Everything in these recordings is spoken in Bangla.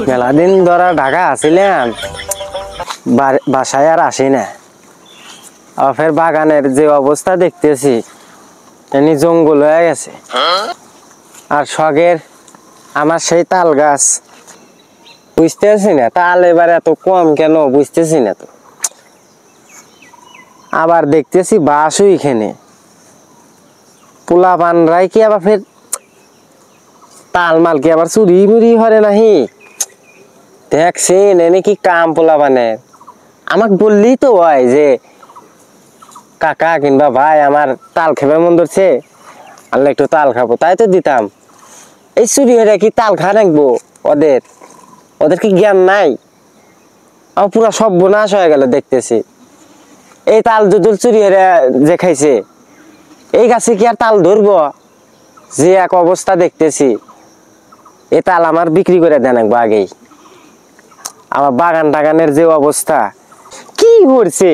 মেলা দিন ধরা ঢাকা আসিলাম, বাসায় আর আসি না। ফের বাগানের যে অবস্থা দেখতেছি এমনি জঙ্গল হয়ে গেছে। আর শখের আমার সেই তাল গাছ, বুঝতেছি না তাল এবার এত কম কেন, বুঝতেছি না তো। আবার দেখতেছি বাসও এখানে, পোলা পানরাই কি আবার ফের তাল মাল কি আবার চুরি মুড়ি হরে নাহি। দেখছেন এনে কি কাম পোলা পানের। আমাকে বললেই তো হয় যে কাকা কিংবা ভাই আমার তাল খেবে মন ধরছে, আল্লাহ একটু তাল খাবো, তাই তো দিতাম। এই চুরি হয়ে কি তাল খা রাখবো? ওদের কি জ্ঞান নাই? আমার পুরা সর্বনাশ হয়ে গেল দেখতেছি। এই তাল দুদুল চুরি হয়ে যে খাইছে, এই গাছে কি আর তাল ধরবো? যে এক অবস্থা দেখতেছি, এই তাল আমার বিক্রি করে দেন একবার আগেই। আমার বাগান টাগানের যে অবস্থা, কি করছে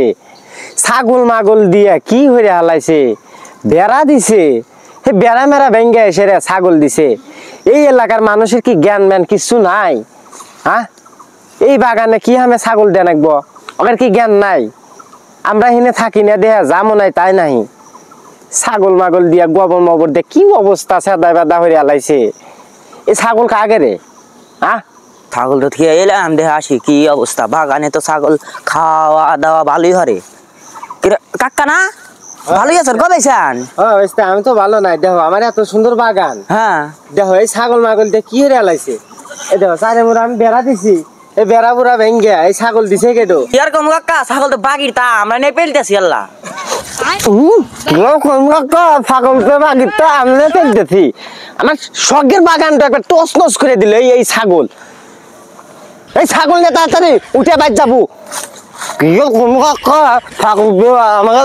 ছাগল মাগল দিয়া কি হয়ে হালাইছে, বেড়া দিছে, বেড়া মেরা ভেঙ্গে এসে ছাগল দিছে। এই এলাকার মানুষের কি জ্ঞান ম্যান কিছু নাই? হ্যাঁ, এই বাগানে কি আমি ছাগল দেন একবো? ওদের কি জ্ঞান নাই? আমরা হিনে থাকি না, দেহা যামো নাই তাই নাহি। ছাগল মাগল দিয়া গোবর মবর দিয়ে কি অবস্থা সেদা বেদা হয়ে হালাইছে। এই ছাগল কাগে রে? হ্যাঁ, ছাগল তো থেকে এলাম দেখে আসি কি অবস্থা। বাগানে তো ছাগল খাওয়া দাওয়া ভালোই হরে। কাকা না ভালোই আছেন? কবে আছেন? আমি তো ভালো নাই। দেখো আমার এত সুন্দর বাগান, হ্যাঁ দেখো এই ছাগল মাগল দিয়ে কি হয়ে হালাইছে। এই দেখো চারে মোড়া আমি বেড়া দিছি, এই বেড়া বুড়া ভেঙ্গে এই ছাগল দিছে কেটো। এরকম কাকা ছাগল তো বাগির তা আমরা নিয়ে পেলতেছি আল্লাহ। ছাগল তো বাগির তা আমরা পেলতেছি। আমার শখের বাগানটা একটা টস নস করে দিল এই ছাগল। এই ছাগল নিয়ে তাড়াতাড়ি উঠে বাইর যাবো। ছাগল আমাকে